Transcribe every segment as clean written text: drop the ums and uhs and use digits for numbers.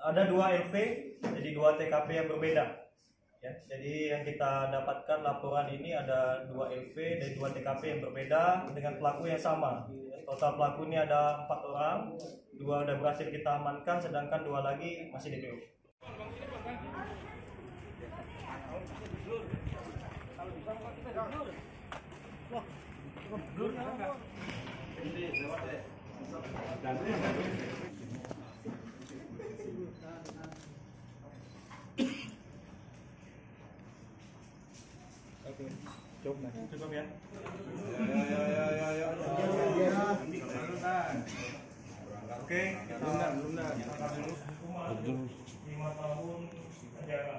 Ada 2 LP, jadi 2 TKP yang berbeda. Ya, jadi yang kita dapatkan laporan ini ada 2 LP dan 2 TKP yang berbeda dengan pelaku yang sama. Total pelaku ini ada 4 orang, 2 sudah berhasil kita amankan, sedangkan 2 lagi masih DPO. Cukup ya. Oke, belum dah. 5 tahun penjara.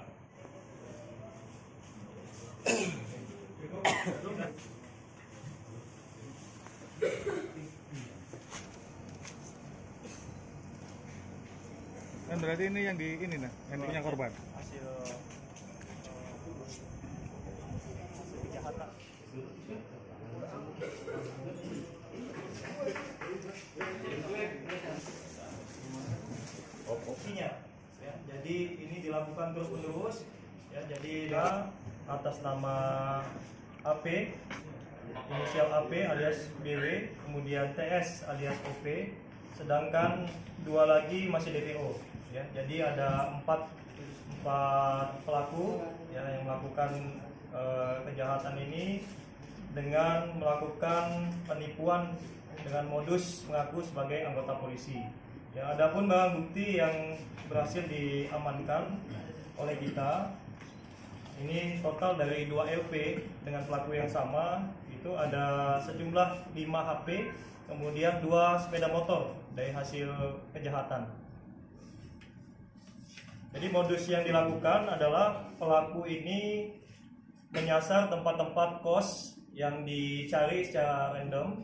Kan berarti ini yang di ini nah, yang punya korban. Hasil kejahatan. Opsinya, ya, jadi ini dilakukan terus menerus, ya, jadi atas nama AP, inisial AP alias BW, kemudian TS alias OP, sedangkan 2 lagi masih DPO. Ya, jadi ada 4 pelaku ya, yang melakukan kejahatan ini dengan melakukan penipuan dengan modus mengaku sebagai anggota polisi. Ya, adapun barang bukti yang berhasil diamankan oleh kita ini total dari 2 LP dengan pelaku yang sama, itu ada sejumlah 5 HP, kemudian 2 sepeda motor dari hasil kejahatan. Jadi modus yang dilakukan adalah pelaku ini menyasar tempat-tempat kos yang dicari secara random,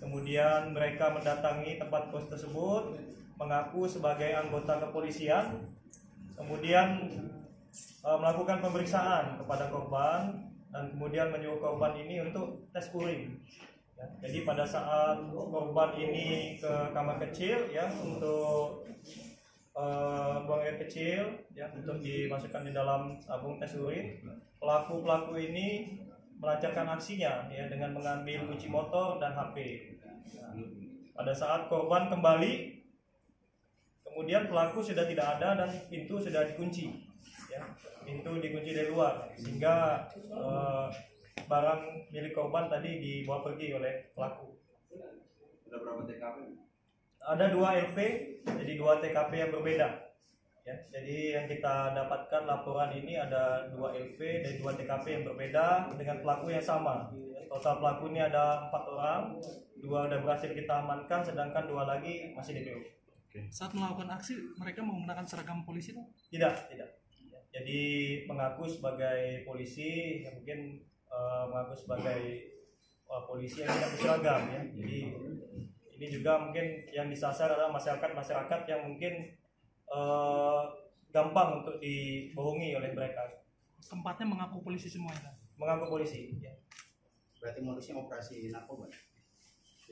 kemudian mereka mendatangi tempat kos tersebut, mengaku sebagai anggota kepolisian, kemudian melakukan pemeriksaan kepada korban dan kemudian menyuruh korban ini untuk tes urin. Ya, jadi pada saat korban ini ke kamar kecil ya untuk buang air kecil ya untuk dimasukkan di dalam tabung tes urin, pelaku ini melancarkan aksinya ya dengan mengambil kunci motor dan HP. Pada saat korban kembali, kemudian pelaku sudah tidak ada dan pintu sudah dikunci, ya, pintu dikunci dari luar sehingga barang milik korban tadi dibawa pergi oleh pelaku. Ada berapa TKP? Ada 2 LP, jadi 2 TKP yang berbeda. Ya, jadi yang kita dapatkan laporan ini ada 2 LP dan 2 TKP yang berbeda dengan pelaku yang sama. Total pelaku ini ada 4 orang, 2 sudah berhasil kita amankan, sedangkan 2 lagi masih DPO. Saat melakukan aksi, mereka menggunakan seragam polisi, Pak? Tidak. Jadi mengaku sebagai polisi, yang mungkin mengaku sebagai polisi yang tidak berseragam, ya. Jadi ini juga mungkin yang disasar adalah masyarakat yang mungkin gampang untuk dibohongi oleh mereka. Tempatnya mengaku polisi semua ya? Mengaku polisi. Ya. Berarti modusnya operasi narkoba?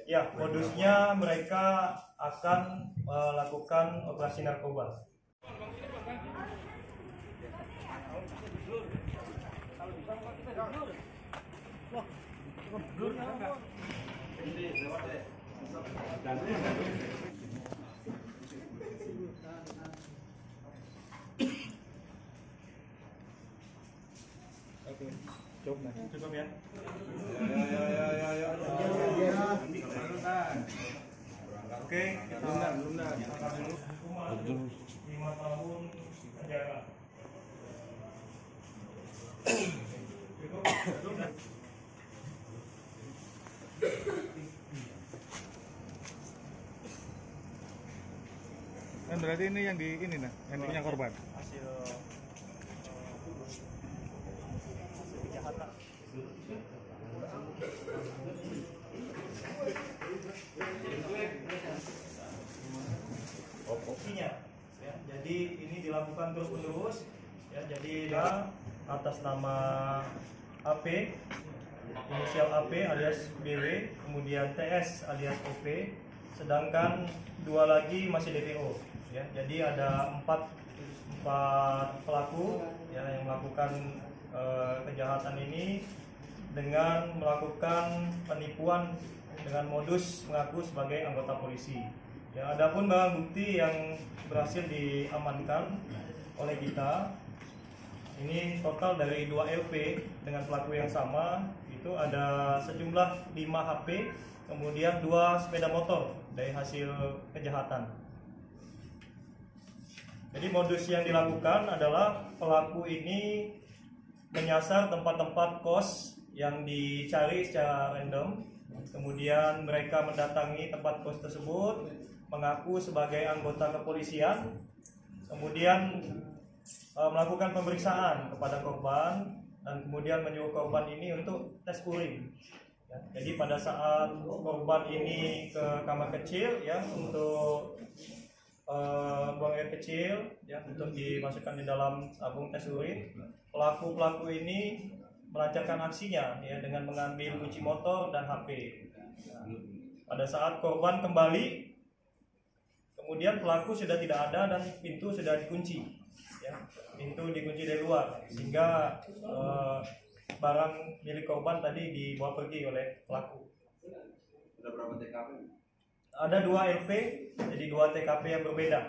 Ya, modusnya mereka akan melakukan operasi narkoba. Oke, cukup ya. Oke, belum dah. 5 tahun penjara. Kan berarti ini yang di ini nah, yang punya korban. Hasil kejahatan. Opsinya, ya, jadi ini dilakukan terus menerus, ya, jadi atas nama AP, inisial AP alias BW, kemudian TS alias OP, sedangkan 2 lagi masih DPO. Ya, jadi ada 4 pelaku ya, yang melakukan kejahatan ini dengan melakukan penipuan dengan modus mengaku sebagai anggota polisi. Ya, adapun barang bukti yang berhasil diamankan oleh kita ini total dari 2 LP dengan pelaku yang sama, itu ada sejumlah 5 HP, kemudian 2 sepeda motor dari hasil kejahatan. Jadi modus yang dilakukan adalah pelaku ini menyasar tempat-tempat kos yang dicari secara random, kemudian mereka mendatangi tempat kos tersebut, mengaku sebagai anggota kepolisian, kemudian melakukan pemeriksaan kepada korban dan kemudian menyuruh korban ini untuk tes urin. Ya, jadi pada saat korban ini ke kamar kecil ya untuk buang air kecil ya untuk dimasukkan di dalam tabung tes urin, pelaku ini melancarkan aksinya ya dengan mengambil kunci motor dan HP. Pada saat korban kembali, kemudian pelaku sudah tidak ada dan pintu sudah dikunci. Ya, pintu dikunci dari luar sehingga barang milik korban tadi dibawa pergi oleh pelaku. Sudah berapa TKP? Ada 2 LP, jadi 2 TKP yang berbeda.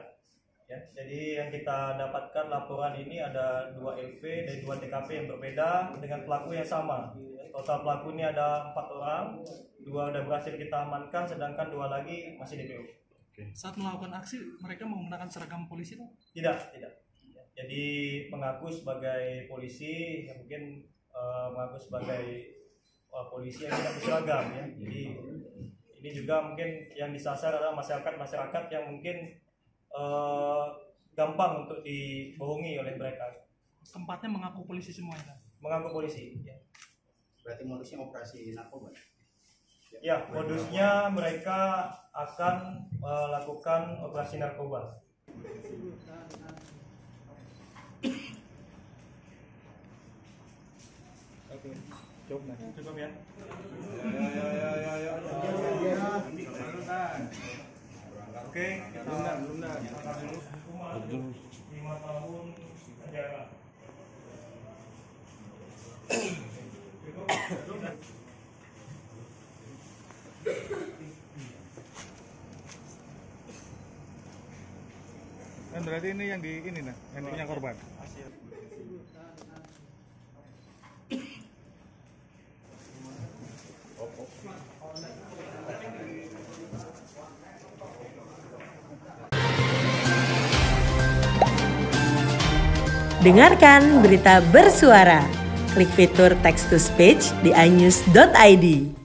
Ya, jadi yang kita dapatkan laporan ini ada 2 LP dari 2 TKP yang berbeda dengan pelaku yang sama. Total pelaku ini ada 4 orang, 2 sudah berhasil kita amankan, sedangkan 2 lagi masih DPO. Saat melakukan aksi, mereka menggunakan seragam polisi tuh? Tidak. Jadi mengaku sebagai polisi, yang mungkin mengaku sebagai polisi yang tidak berseragam ya. Jadi ini juga mungkin yang disasar adalah masyarakat yang mungkin gampang untuk dibohongi oleh mereka. Tempatnya mengaku polisi semuanya? Mengaku polisi ya. Berarti modusnya operasi narkoba? Ya, modusnya mereka akan melakukan operasi narkoba. Oke, cukup ya. Oke, kita belum 5 tahun penjara. Kan berarti ini yang yang punya korban. Dengarkan berita bersuara. Klik fitur text to speech di inews.id.